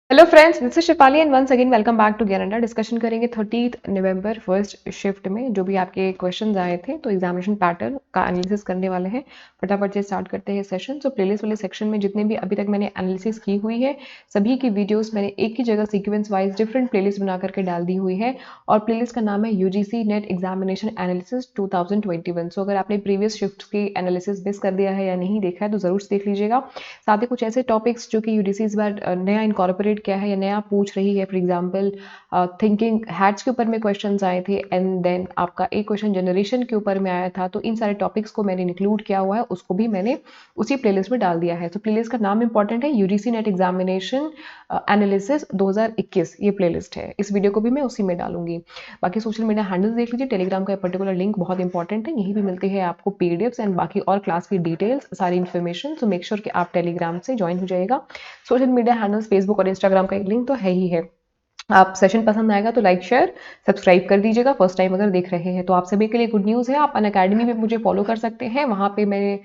Hello friends, this is Shipali and once again welcome back to Gyananda. Discussion करेंगे 30 नवंबर first shift में जो भी आपके क्वेश्चंस आए थे, तो एग्जामिनेशन पैटर्न का एनालिसिस करने वाले हैं। फटाफट से स्टार्ट करते हैं सेशन। तो प्लेलिस्ट वाले सेक्शन में जितने भी अभी तक मैंने एनालिसिस की हुई है, सभी की वीडियोस मैंने एक ही जगह सीक्वेंस वाइज डिफरेंट प्लेलिस्ट बना करके डाल दी हुई है और प्लेलिस्ट का नाम है यूजीसी नेट एग्जामिनेशन एनालिसिस 2021। सो अगर आपने प्रीवियस शिफ्ट की एनालिसिस मिस कर दिया है या नहीं देखा है तो जरूर से देख लीजिएगा। साथ ही कुछ ऐसे टॉपिक्स जो कि यूडीसी इस बार नया इनकॉर्पोरेट किया है या नया पूछ रही है। फॉर एग्जांपल थिंकिंग हैट्स के ऊपर में क्वेश्चंस आए थे एंड देन आपका एक क्वेश्चन जनरेशन के ऊपर में आया था, तो इन सारे टॉपिक्स को मैंने इंक्लूड किया हुआ है, उसको भी मैंने उसी प्लेलिस्ट में डाल दिया है। तो प्लेलिस्ट का नाम इंपॉर्टेंट है, यूजीसी नेट एग्जामिनेशन एनालिसिस 2021 ये प्लेलिस्ट है। इस वीडियो को भी मैं उसी में डालूंगी। बाकी सोशल मीडिया हैंडल्स देख लीजिए, टेलीग्राम का पर्टिकुलर लिंक बहुत इंपॉर्टेंट है, यहीं भी मिलती है आपको पीडीएफ्स एंड बाकी और क्लास की डिटेल्स, सारी इन्फॉर्मेशन। सो मेक श्योर कि आप टेलीग्राम से ज्वाइन हो जाएगा। सोशल मीडिया हैंडल्स फेसबुक और इंस्टाग्राम का एक लिंक तो है ही है। आप सेशन पसंद आएगा तो लाइक शेयर सब्सक्राइब कर दीजिएगा फर्स्ट टाइम अगर देख रहे हैं तो। आप सभी के लिए गुड न्यूज़ है, आप अनअकैडमी में मुझे फॉलो कर सकते हैं। वहाँ पे मैं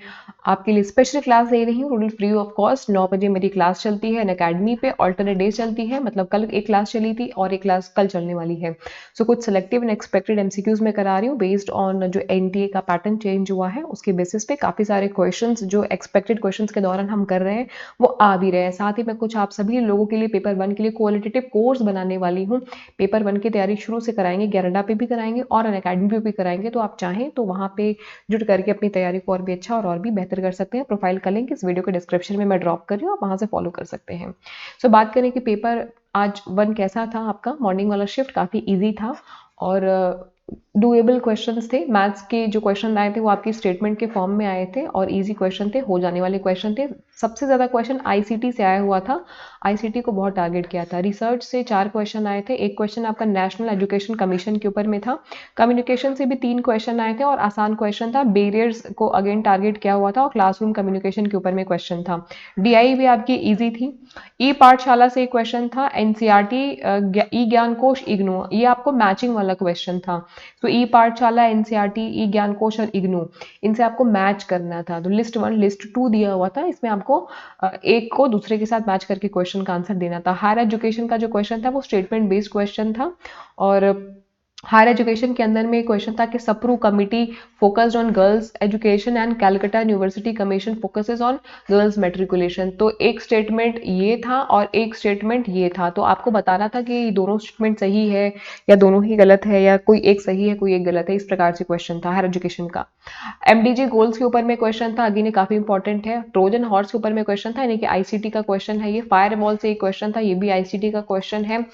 आपके लिए स्पेशल क्लास दे रही हूँ टोटल फ्री ऑफ कॉस्ट। 9 बजे मेरी क्लास चलती है अनअकैडमी पे, ऑल्टरनेट डेज चलती है, मतलब कल एक क्लास चली थी और एक क्लास कल चलने वाली है। सो कुछ सेलेक्टिव एंड एक्सपेक्टेड एमसीक्यूज में करा रही हूँ बेस्ड ऑन जो एनटीए का पैटर्न चेंज हुआ है उसके बेसिस पे। काफ़ी सारे क्वेश्चंस जो एक्सपेक्टेड क्वेश्चंस के दौरान हम कर रहे हैं वो आ भी रहे हैं। साथ ही मैं कुछ आप सभी लोगों के लिए पेपर 1 के लिए क्वालिटेटिव कोर्स बनाने वाली हूँ। पेपर 1 की तैयारी शुरू से कराएंगे, ज्ञानडा पे भी कराएंगे और अनअकैडमी पे भी कराएंगे। तो आप चाहें तो वहाँ पे जुट करके अपनी तैयारी को और भी अच्छा और भी बेहतर कर सकते हैं। प्रोफाइल का लिंक इस वीडियो के डिस्क्रिप्शन में मैं ड्रॉप कर रही हूँ, आप वहाँ से फॉलो कर सकते हैं। सो बात करें कि पेपर आज 1 कैसा था आपका। मॉर्निंग वाला शिफ्ट काफ़ी ईजी था और डुएबल क्वेश्चंस थे। मैथ्स के जो क्वेश्चन आए थे वो आपकी स्टेटमेंट के फॉर्म में आए थे और इजी क्वेश्चन थे, हो जाने वाले क्वेश्चन थे। सबसे ज़्यादा क्वेश्चन आईसीटी से आया हुआ था, आईसीटी को बहुत टारगेट किया था। रिसर्च से 4 क्वेश्चन आए थे, एक क्वेश्चन आपका नेशनल एजुकेशन कमीशन के ऊपर में था। कम्युनिकेशन से भी 3 क्वेश्चन आए थे और आसान क्वेश्चन था, बैरियर्स को अगेन टारगेट किया हुआ था और क्लासरूम कम्युनिकेशन के ऊपर में क्वेश्चन था। डीआई भी आपकी ईजी थी। ई पाठशाला से एक क्वेश्चन था, एनसीईआरटी ई ज्ञान कोश इग्नू, ये आपको मैचिंग वाला क्वेश्चन था। तो ई पाठशाला, एनसीईआरटी, ई ज्ञान कोश और इग्नू, इनसे आपको मैच करना था। तो लिस्ट 1 लिस्ट 2 दिया हुआ था, इसमें आपको एक को दूसरे के साथ मैच करके क्वेश्चन का आंसर देना था। हायर एजुकेशन का जो क्वेश्चन था वो स्टेटमेंट बेस्ड क्वेश्चन था और हायर एजुकेशन के अंदर में क्वेश्चन था कि Sapru committee focused on girls education and Calcutta university commission focuses on girls matriculation. तो एक स्टेटमेंट ये था और एक स्टेटमेंट ये था, तो आपको बताना था कि दोनों स्टेटमेंट सही है या दोनों ही गलत है या कोई एक सही है कोई एक गलत है। इस प्रकार से क्वेश्चन था हायर एजुकेशन का। एमडीजी गोल्स के ऊपर में क्वेश्चन था, अगेन ये काफी इंपॉर्टेंट है। ट्रोजन हॉर्स के ऊपर में क्वेश्चन था, यानी कि आईसीटी का क्वेश्चन है ये। फायर वॉल से एक क्वेश्चन था, ये भी आईसीटी का क्वेश्चन है।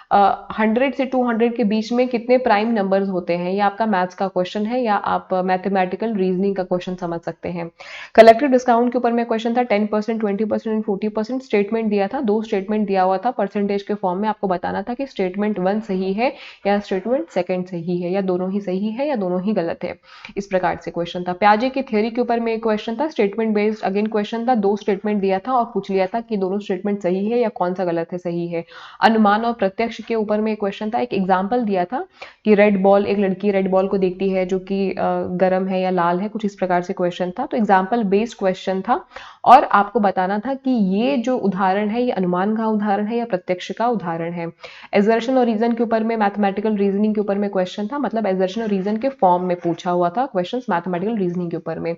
100 से 200 के बीच में कितने प्राइम नंबर्स होते हैं, ये आपका मैथ्स का क्वेश्चन है या आप मैथमेटिकल रीजनिंग का क्वेश्चन समझ सकते हैं। कलेक्टिव डिस्काउंट के ऊपर में क्वेश्चन था, 10%, 20% एंड 40%। स्टेटमेंट दिया था, 2 स्टेटमेंट दिया हुआ था परसेंटेज के फॉर्म में। आपको बताना था कि स्टेटमेंट 1 सही है या स्टेटमेंट सेकंड सही है या दोनों ही सही है या दोनों ही गलत है। इस प्रकार से क्वेश्चन था। प्याजे की थ्योरी के ऊपर में एक क्वेश्चन था, स्टेटमेंट बेस्ड अगेन क्वेश्चन था। 2 स्टेटमेंट दिया था और पूछ लिया था कि दोनों स्टेटमेंट सही है या कौन सा गलत है सही है। अनुमान और प्रत्यक्ष के ऊपर में एक क्वेश्चन था, एक एग्जाम्पल दिया था कि रेड बॉल, एक लड़की रेड बॉल को देखती है जो कि गर्म है या लाल है, कुछ इस प्रकार से क्वेश्चन था। तो एग्जाम्पल बेस्ड क्वेश्चन था और आपको बताना था कि ये जो उदाहरण है ये अनुमान का उदाहरण है या प्रत्यक्ष का उदाहरण है। एजर्शन और रीजन के ऊपर में मैथमेटिकल रीजनिंग के ऊपर में क्वेश्चन था, मतलब एजर्शन और रीजन के फॉर्म में पूछा हुआ था क्वेश्चंस मैथमेटिकल रीजनिंग के ऊपर में।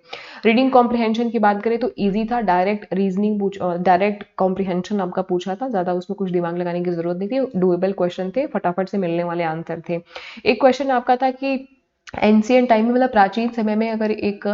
रीडिंग कॉम्प्रिहेंशन की बात करें तो इजी था, डायरेक्ट रीजनिंग डायरेक्ट कॉम्प्रिहेंशन आपका पूछा था, ज्यादा उसमें कुछ दिमाग लगाने की जरूरत नहीं थी, डुएबल क्वेश्चन थे, फटाफट से मिलने वाले आंसर थे। एक क्वेश्चन आपका था कि एंशियंट टाइम में, मतलब प्राचीन समय में, अगर एक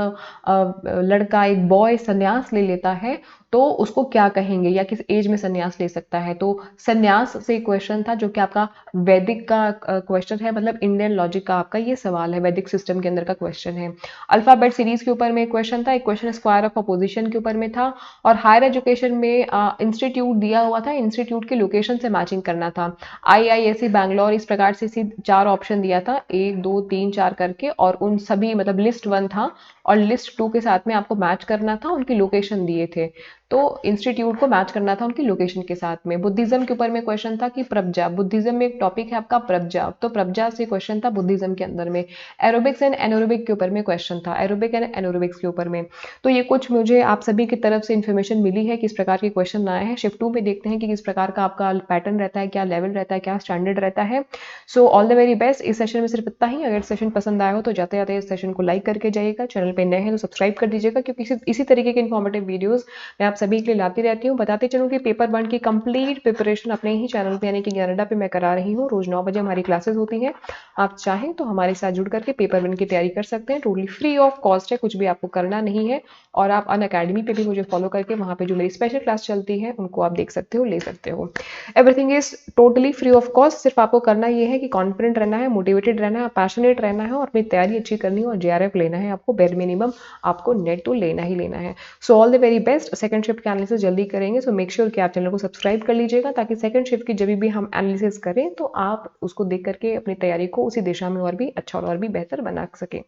लड़का, एक बॉय संन्यास ले लेता है तो उसको क्या कहेंगे या किस एज में संन्यास ले सकता है। तो संन्यास से क्वेश्चन था जो कि आपका वैदिक का क्वेश्चन है, मतलब इंडियन लॉजिक का आपका ये सवाल है, वैदिक सिस्टम के अंदर का क्वेश्चन है। अल्फाबेट सीरीज के ऊपर में एक क्वेश्चन था, एक क्वेश्चन स्क्वायर ऑफ अपोजिशन के ऊपर में था और हायर एजुकेशन में इंस्टीट्यूट दिया हुआ था, इंस्टीट्यूट के लोकेशन से मैचिंग करना था। आईआईएससी बैंगलोर, इस प्रकार से 4 ऑप्शन दिया था, 1 2 3 4 करके, और उन सभी मतलब लिस्ट 1 था और लिस्ट 2 के साथ में आपको मैच करना था, उनकी लोकेशन दिए थे। तो इंस्टीट्यूट को मैच करना था उनकी लोकेशन के साथ में। बुद्धिज्म के ऊपर में क्वेश्चन था कि प्रब्जा, बुद्धिज्म में एक टॉपिक है आपका प्रब्जा, तो प्रब्जा से क्वेश्चन था बुद्धिज्म के अंदर में। एरोबिक्स एंड एनोरोबिक के ऊपर में क्वेश्चन था, एरोबिक एंड एनोरोबिक्स के ऊपर में। तो ये कुछ मुझे आप सभी की तरफ से इन्फॉर्मेशन मिली है किस प्रकार के क्वेश्चन आए हैं। शिफ्ट 2 में देखते हैं कि किस प्रकार का आपका पैटर्न रहता है, क्या लेवल रहता है, क्या स्टैंडर्ड रहता है। So all the very best. इस सेशन में सिर्फ इतना ही। अगर सेशन पसंद आया हो तो जाते जाते इस सेशन को लाइक करके जाइएगा। चैनल पे नए हैं तो सब्सक्राइब कर दीजिएगा, क्योंकि इसी तरीके के इन्फॉर्मेटिव वीडियोस मैं आप सभी के लिए लाती रहती हूँ। बताते चलूँ कि पेपर 1 की कंप्लीट प्रिपरेशन अपने ही चैनल पे यानी कि ज्ञानडा पे मैं करा रही हूँ। रोज 9 बजे हमारी क्लासेस होती हैं। आप चाहें तो हमारे साथ जुड़ करके पेपर 1 की तैयारी कर सकते हैं। टोटली फ्री ऑफ कॉस्ट है, कुछ भी आपको करना नहीं है। और आप अनअकैडमी पे भी मुझे फॉलो करके वहाँ पे जो मेरी स्पेशल क्लास चलती है उनको आप देख सकते हो, ले सकते हो। Everything is totally free of cost. सिर्फ आपको करना ये है कि कॉन्फिडेंट रहना है, मोटिवेटेड रहना है, पैशनेट रहना है और अपनी तैयारी अच्छी करनी है और जेआरएफ लेना है। आपको बेर मिनिमम आपको नेट तो लेना ही लेना है। So all the very best. Second shift के एनालिसिस जल्दी करेंगे, सो मेक श्योर कि आप चैनल को सब्सक्राइब कर लीजिएगा, ताकि सेकंड शिफ्ट की जब भी हम एनालिसिस करें तो आप उसको देख करके अपनी तैयारी को उसी दिशा में और भी अच्छा और भी बेहतर बना सकें।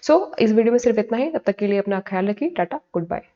सो इस वीडियो में सिर्फ इतना ही। तब तक के लिए अपना ख्याल रखिए। Tata, good bye.